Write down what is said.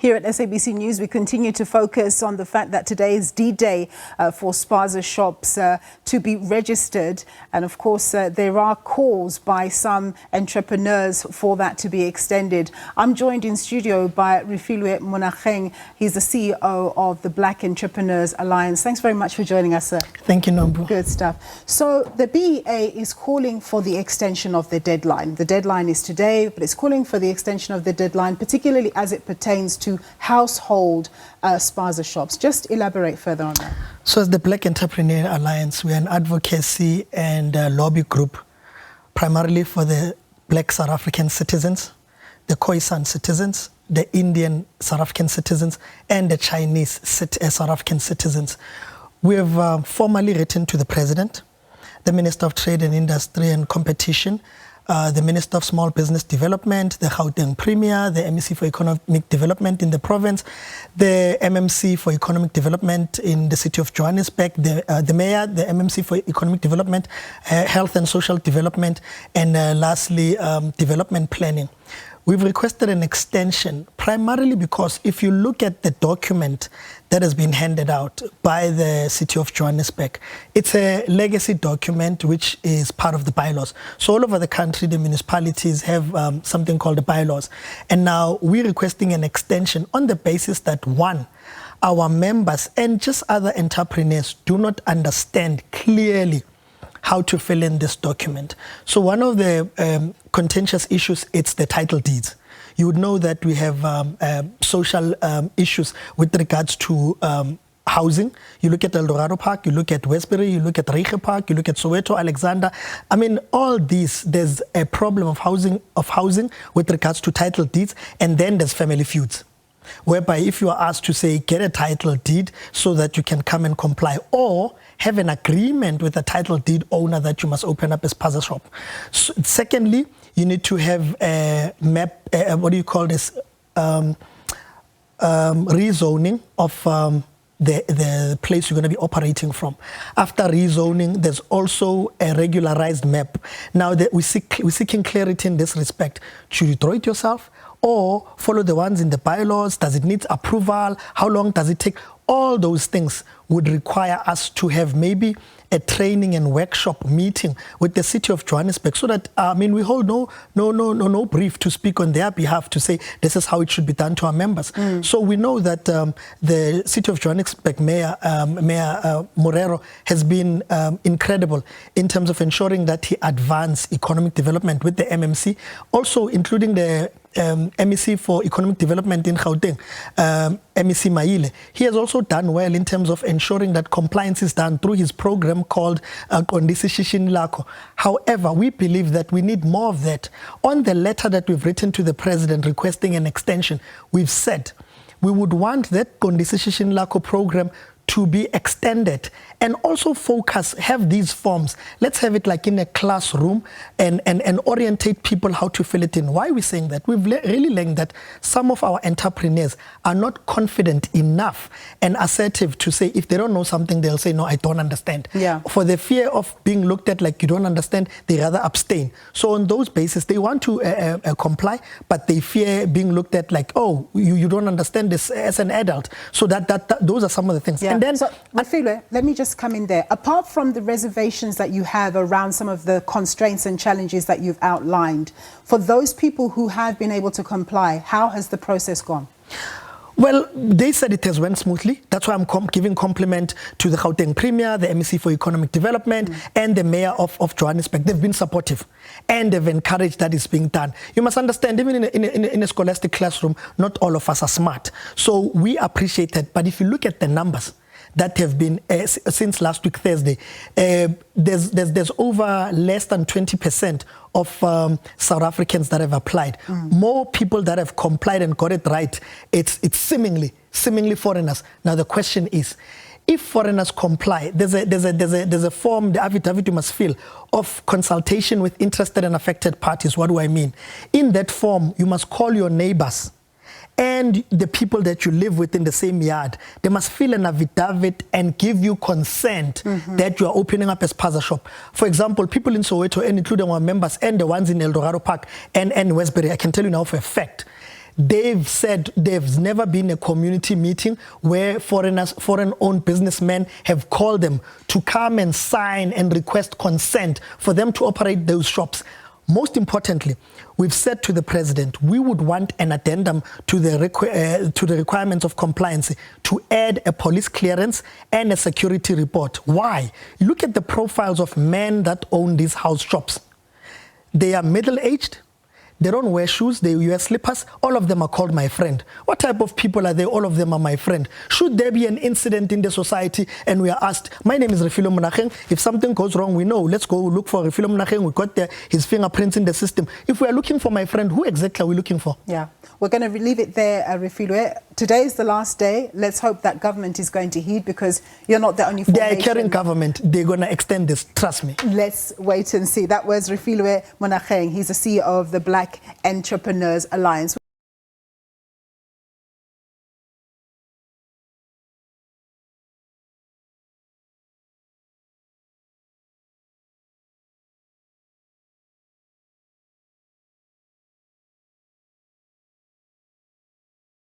Here at SABC News, we continue to focus on the fact that today is D-Day for Spaza Shops to be registered. And of course, there are calls by some entrepreneurs for that to be extended. I'm joined in studio by Refilwe Monageng. He's the CEO of the Black Entrepreneurs Alliance. Thanks very much for joining us, sir. Thank you, Nompu. Good stuff. So the BEA is calling for the extension of the deadline. The deadline is today, but it's calling for the extension of the deadline, particularly as it pertains to household Spaza shops. Just elaborate further on that. So as the Black Entrepreneur Alliance, we're an advocacy and lobby group primarily for the Black South African citizens, the Khoisan citizens, the Indian South African citizens, and the Chinese South African citizens. We have formally written to the President, the Minister of Trade and Industry and Competition, the Minister of Small Business Development, the Gauteng Premier, the MEC for Economic Development in the province, the MMC for Economic Development in the city of Johannesburg, the Mayor, the MMC for Economic Development, Health and Social Development, and lastly, Development Planning. We've requested an extension primarily because if you look at the document that has been handed out by the city of Johannesburg, it's a legacy document which is part of the bylaws. So all over the country, the municipalities have something called the bylaws. And now we're requesting an extension on the basis that, one, our members and just other entrepreneurs do not understand clearly how to fill in this document. So one of the contentious issues, it's the title deeds. You would know that we have social issues with regards to housing. You look at Eldorado Park, you look at Westbury, you look at Reiche Park, you look at Soweto, Alexander. I mean, all these, there's a problem of housing with regards to title deeds, and then there's family feuds, whereby if you are asked to say, get a title deed so that you can come and comply, or have an agreement with the title deed owner that you must open up a Spaza shop. So, secondly, you need to have a map, what do you call this, rezoning of the place you're going to be operating from. After rezoning, there's also a regularized map. Now, we're seeking clarity in this respect. Should you draw it yourself or follow the ones in the bylaws? Does it need approval? How long does it take? All those things would require us to have maybe a training and workshop meeting with the city of Johannesburg so that, we hold no brief to speak on their behalf to say this is how it should be done to our members. So we know that the city of Johannesburg Mayor Morero has been incredible in terms of ensuring that he advance economic development with the MMC, also including the MEC for Economic Development in Gauteng, MEC Maile. He has also done well in terms of ensuring that compliance is done through his program called Contentious. However, we believe that we need more of that. On the letter that we've written to the President requesting an extension, we've said we would want that Contentious program to be extended and also have these forms. Let's have it like in a classroom and orientate people how to fill it in. Why are we saying that? We've really learned that some of our entrepreneurs are not confident enough and assertive to say if they don't know something, they'll say, no, I don't understand. Yeah. For the fear of being looked at like you don't understand, they rather abstain. So on those bases, they want to comply, but they fear being looked at like, oh, you don't understand this as an adult. So those are some of the things. Yeah. And then, so, Refilwe, let me just come in there. Apart from the reservations that you have around some of the constraints and challenges that you've outlined, for those people who have been able to comply, how has the process gone? Well, they said it has went smoothly. That's why I'm giving compliment to the Gauteng Premier, the MEC for Economic Development, and the Mayor of Johannesburg. They've been supportive and they've encouraged that it's being done. You must understand, even in a scholastic classroom, not all of us are smart. So we appreciate that. But if you look at the numbers that have been since last week, Thursday, there's over less than 20% of South Africans that have applied. More people that have complied and got it right. It's seemingly foreigners. Now the question is, if foreigners comply, there's a form, the affidavit you must fill, of consultation with interested and affected parties. What do I mean? In that form, you must call your neighbors and the people that you live with in the same yard. They must fill an affidavit and give you consent that you are opening up a Spaza shop. For example, people in Soweto, and including our members and the ones in Eldorado Park and Westbury, I can tell you now for a fact, They've said there's never been a community meeting where foreign-owned businessmen have called them to come and sign and request consent for them to operate those shops. Most importantly, we've said to the president, we would want an addendum to the requirements of compliance to add a police clearance and a security report. Why? Look at the profiles of men that own these house shops. They are middle-aged. They don't wear shoes, they wear slippers. All of them are called my friend. What type of people are they? All of them are my friend. Should there be an incident in the society and we are asked, my name is Refilwe Monageng, if something goes wrong, we know, let's go look for Refilwe Monageng. We got his fingerprints in the system. If we are looking for my friend, who exactly are we looking for? Yeah, we're going to leave it there, Refilwe. Today is the last day. Let's hope that government is going to heed, because you're not the only formation. They are carrying government. They're going to extend this, trust me. Let's wait and see. That was Refilwe Monageng. He's the CEO of the Black Entrepreneurs Alliance.